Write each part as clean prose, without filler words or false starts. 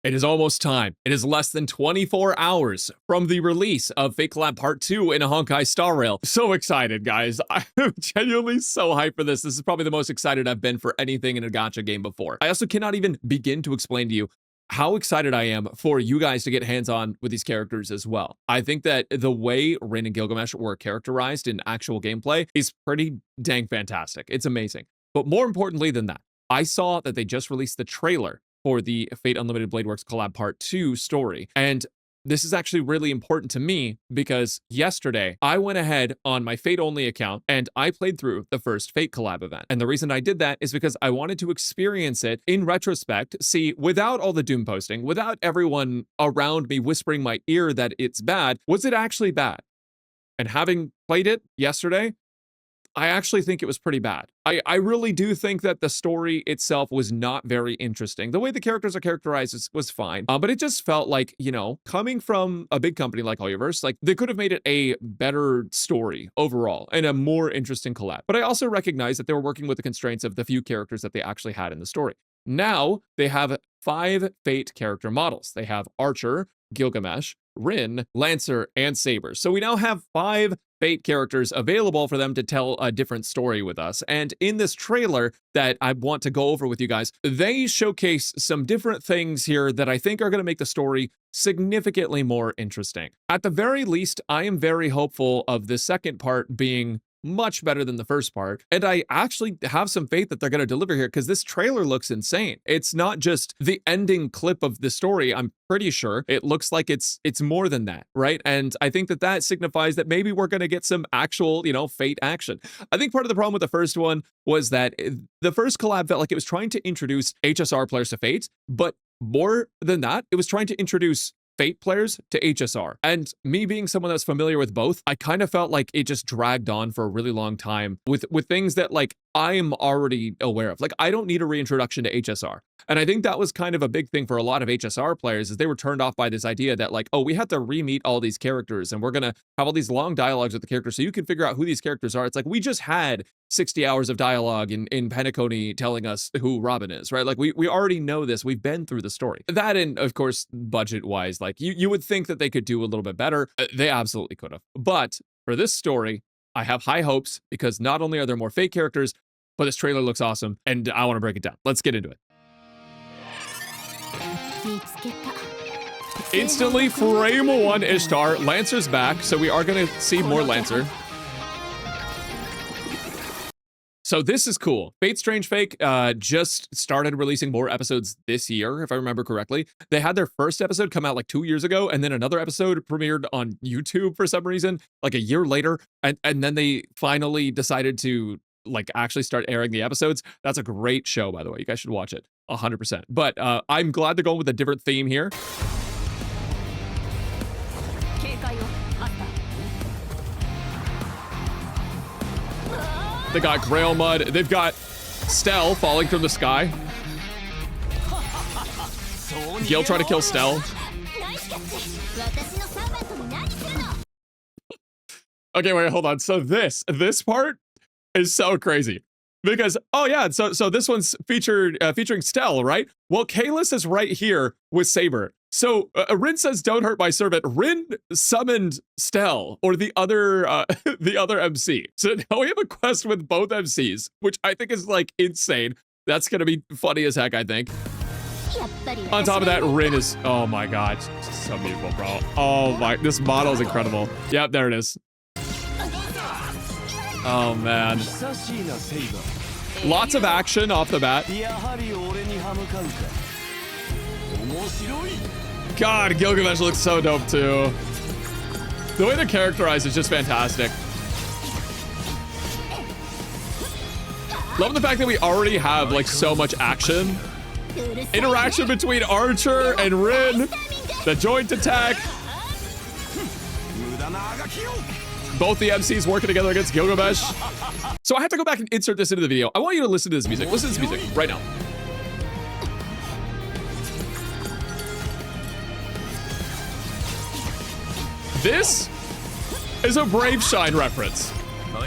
It is almost time. It is less than 24 hours from the release of Fate Collab Part 2 in a Honkai Star Rail. So excited, guys. I'm genuinely so hyped for this. This is probably the most excited I've been for anything in a gacha game before. I also cannot even begin to explain to you how excited I am for you guys to get hands-on with these characters as well. I think that the way Rin and Gilgamesh were characterized in actual gameplay is pretty dang fantastic. It's amazing. But more importantly than that, I saw that they just released the trailer for the Fate Unlimited Blade Works Collab Part 2 story. And this is actually really important to me because yesterday I went ahead on my Fate only account and I played through the first Fate collab event. And the reason I did that is because I wanted to experience it in retrospect, see, without all the doom posting, without everyone around me whispering my ear that it's bad, was it actually bad? And having played it yesterday, I actually think it was pretty bad. I really do think that the story itself was not very interesting. The way the characters are characterized was fine, but it just felt like, you know, coming from a big company like Hoyoverse, like they could have made it a better story overall and a more interesting collab. But I also recognize that they were working with the constraints of the few characters that they actually had in the story. Now they have 5 Fate character models. They have Archer, Gilgamesh, Rin, Lancer, and Saber. So we now have 5 Fate characters available for them to tell a different story with us. And in this trailer that I want to go over with you guys, they showcase some different things here that I think are going to make the story significantly more interesting. At the very least, I am very hopeful of the second part being much better than the first part. And I actually have some faith that they're going to deliver here because this trailer looks insane. It's not just the ending clip of the story. I'm pretty sure it looks like it's more than that, right? And I think that that signifies that maybe we're going to get some actual, you know, Fate action. I think part of the problem with the first one was that the first collab felt like it was trying to introduce HSR players to Fate, but more than that, it was trying to introduce Fate players to HSR. And me being someone that's familiar with both, I kind of felt like it just dragged on for a really long time with things that like I'm already aware of. Like I don't need a reintroduction to HSR. And I think that was kind of a big thing for a lot of HSR players is they were turned off by this idea that like, oh, we have to re-meet all these characters and we're going to have all these long dialogues with the characters so you can figure out who these characters are. It's like we just had 60 hours of dialogue in Penacony telling us who Robin is, right? Like we already know this. We've been through the story. That and of course, budget-wise, like you would think that they could do a little bit better. They absolutely could have. But for this story, I have high hopes because not only are there more Fate characters, but this trailer looks awesome and I want to break it down. Let's get into it. Instantly, frame 1 Ishtar. Lancer's back, so we are going to see more Lancer. So this is cool. Fate Strange Fake just started releasing more episodes this year, if I remember correctly. They had their first episode come out like 2 years ago, and then another episode premiered on YouTube for some reason, like a year later. And then they finally decided to like actually start airing the episodes. That's a great show, by the way. You guys should watch it 100%. But I'm glad they're going with a different theme here. They got Grail Mud. They've got Stell falling from the sky. Gil trying to kill Stell. Okay, wait, hold on. So this part is so crazy because oh yeah, so this one's featuring Stell, right? Well, Kalis is right here with Saber. So Rin says, "Don't hurt my servant." Rin summoned Stell or the other MC. So now we have a quest with both MCs, which I think is like insane. That's gonna be funny as heck, I think. On top of that, Rin is oh my god, so beautiful, bro. Oh my, this model is incredible. Yep, there it is. Oh man. Lots of action off the bat. God, Gilgamesh looks so dope too. The way they're characterized is just fantastic. Love the fact that we already have like so much action. Interaction between Archer and Rin. The joint attack. Both the MCs working together against Gilgamesh. So I have to go back and insert this into the video. I want you to listen to this music. Listen to this music right now. This is a Brave Shine reference.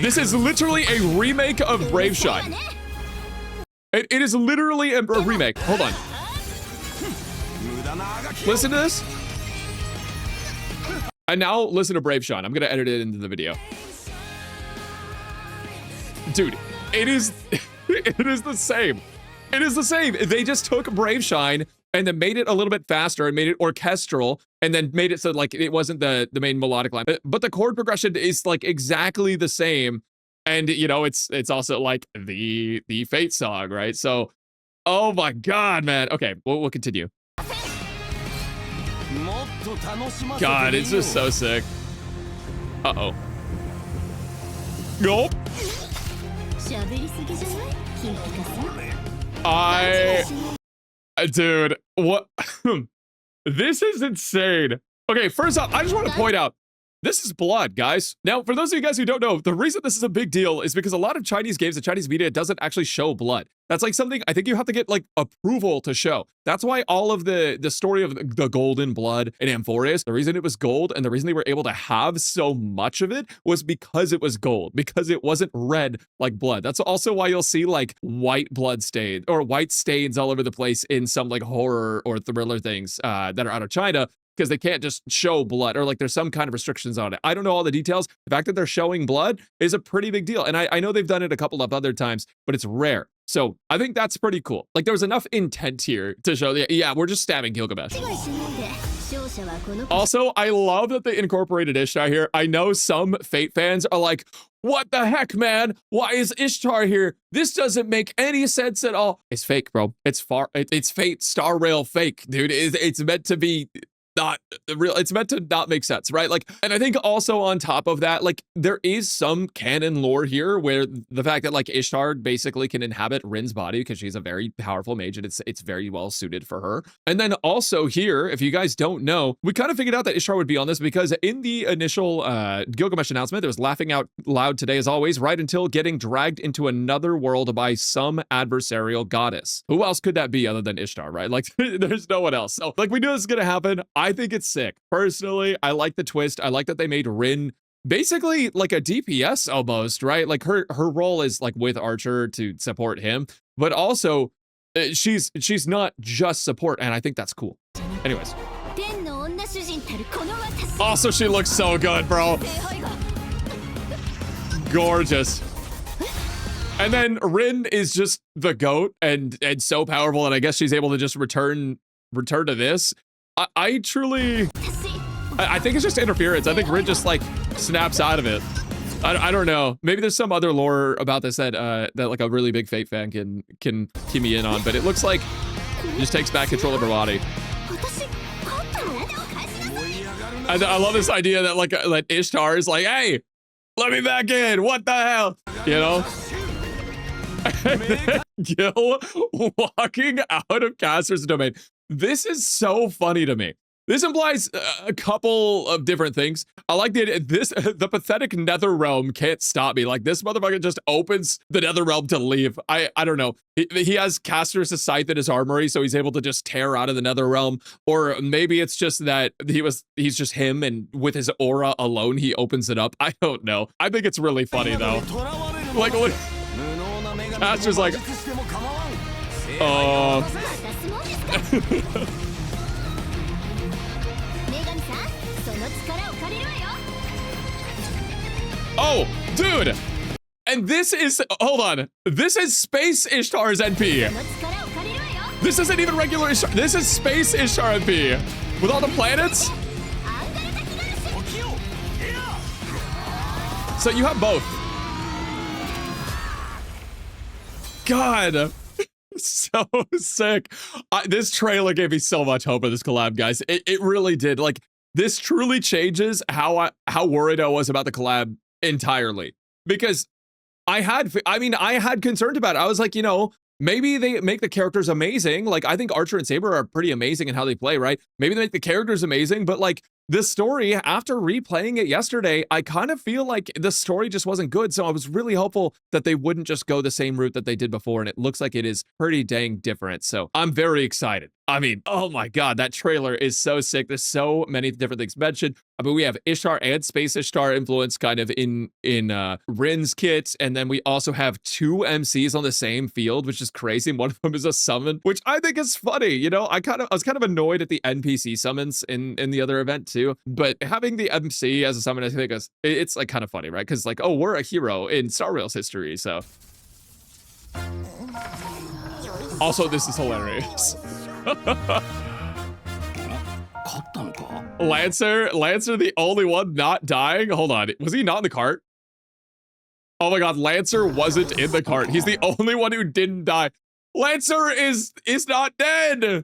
This is literally a remake of Brave Shine. It is literally a remake. Hold on. Listen to this. And now listen to Brave Sean. I'm gonna edit it into the video. Dude, it is it is the same. It is the same. They just took Brave Shine and then made it a little bit faster and made it orchestral and then made it so like it wasn't the main melodic line. But the chord progression is like exactly the same. And you know, it's also like the Fate song, right? So, oh my god, man. Okay, we'll continue. God, it's just so sick. Uh-oh. Nope. Dude, what? This is insane. Okay, first off, I just want to point out, this is blood, guys. Now, for those of you guys who don't know, the reason this is a big deal is because a lot of Chinese games, the Chinese media doesn't actually show blood. That's like something I think you have to get like approval to show. That's why all of the story of the golden blood in Amphoreus, the reason it was gold and the reason they were able to have so much of it was because it was gold, because it wasn't red like blood. That's also why you'll see like white blood stains or white stains all over the place in some like horror or thriller things that are out of China, because they can't just show blood or like there's some kind of restrictions on it. I don't know all the details. The fact that they're showing blood is a pretty big deal. And I know they've done it a couple of other times, but it's rare. So I think that's pretty cool. Like there was enough intent here to show that, yeah, we're just stabbing Gilgamesh. Also, I love that they incorporated Ishtar here. I know some Fate fans are like, what the heck, man? Why is Ishtar here? This doesn't make any sense at all. It's fake, bro. It's Fate, Star Rail fake, dude. It's meant to be not real. It's meant to not make sense, right? Like, and I think also on top of that, like there is some canon lore here where the fact that like Ishtar basically can inhabit Rin's body because she's a very powerful mage and it's very well suited for her. And then also here, if you guys don't know, we kind of figured out that Ishtar would be on this because in the initial Gilgamesh announcement, there was laughing out loud today as always, right until getting dragged into another world by some adversarial goddess. Who else could that be other than Ishtar, right? Like there's no one else. So like we knew this is gonna happen. I think it's sick. Personally, I like the twist. I like that they made Rin basically like a DPS almost, right? Like her role is like with Archer to support him, but also she's not just support, and I think that's cool. Anyways. Also, she looks so good, bro. Gorgeous. And then Rin is just the GOAT and so powerful, and I guess she's able to just return to this. I truly, I think it's just interference. I think Rin just like snaps out of it. I don't know. Maybe there's some other lore about this that that like a really big Fate fan can key me in on, but it looks like he just takes back control of her body. I love this idea that like Ishtar is like, hey, let me back in. What the hell? You know? Gil walking out of Caster's domain. This is so funny to me. This implies a couple of different things. I like the pathetic nether realm can't stop me. Like this motherfucker just opens the nether realm to leave. I don't know. He has Caster's scythe in his armory, so he's able to just tear out of the nether realm. Or maybe it's just that he's just him, and with his aura alone, he opens it up. I don't know. I think it's really funny though. Like look, Caster's like, oh, dude. And this is, hold on. This is Space Ishtar's NP. This isn't even regular Ishtar. This is Space Ishtar NP. With all the planets. So you have both. God. So sick. This trailer gave me so much hope of this collab, guys. It really did. Like, this truly changes how worried I was about the collab entirely. Because I had concerns about it. I was like, you know, maybe they make the characters amazing. Like, I think Archer and Saber are pretty amazing in how they play, right? Maybe they make the characters amazing, but like this story, after replaying it yesterday, I kind of feel like the story just wasn't good. So I was really hopeful that they wouldn't just go the same route that they did before. And it looks like it is pretty dang different. So I'm very excited. I mean, oh my god, that trailer is so sick. There's so many different things mentioned. I mean, we have Ishtar and Space Ishtar influence kind of in Rin's kit, and then we also have 2 MCs on the same field, which is crazy. And one of them is a summon, which I think is funny. You know, I was kind of annoyed at the NPC summons in the other event too, but having the MC as a summon, I think it's like kind of funny, right? Because like, oh, we're a hero in Star Rail's history, so. Also, this is hilarious. Lancer, the only one not dying? Hold on, was he not in the cart? Oh my god, Lancer wasn't in the cart. He's the only one who didn't die. Lancer is not dead!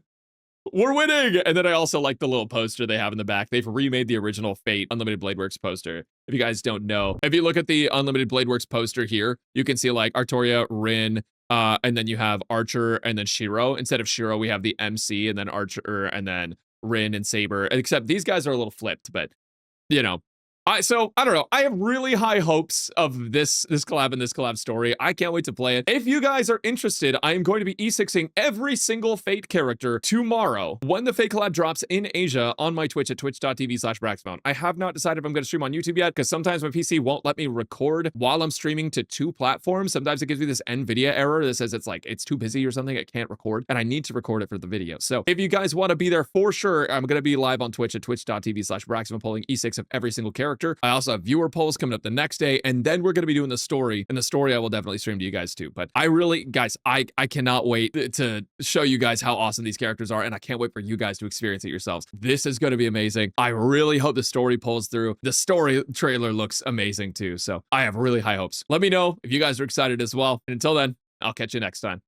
We're winning! And then I also like the little poster they have in the back. They've remade the original Fate Unlimited Blade Works poster. If you guys don't know, if you look at the Unlimited Blade Works poster here, you can see like Artoria, Rin, and then you have Archer and then Shiro. Instead of Shiro, we have the MC and then Archer and then Rin and Saber. Except these guys are a little flipped, but you know. So I don't know. I have really high hopes of this collab and this collab story. I can't wait to play it. If you guys are interested, I am going to be E6ing every single Fate character tomorrow when the Fate collab drops in Asia on my Twitch at twitch.tv/Braxophone. I have not decided if I'm going to stream on YouTube yet because sometimes my PC won't let me record while I'm streaming to 2 platforms. Sometimes it gives me this NVIDIA error that says it's too busy or something. It can't record, and I need to record it for the video. So if you guys want to be there for sure, I'm going to be live on Twitch at twitch.tv/Braxophone polling E6 of every single character. I also have viewer polls coming up the next day, and then we're going to be doing the story, and the story I will definitely stream to you guys too. But I really, guys, I cannot wait to show you guys how awesome these characters are, and I can't wait for you guys to experience it yourselves. This is going to be amazing. I really hope the story pulls through. The story trailer looks amazing too, so I have really high hopes. Let me know if you guys are excited as well, and until then, I'll catch you next time.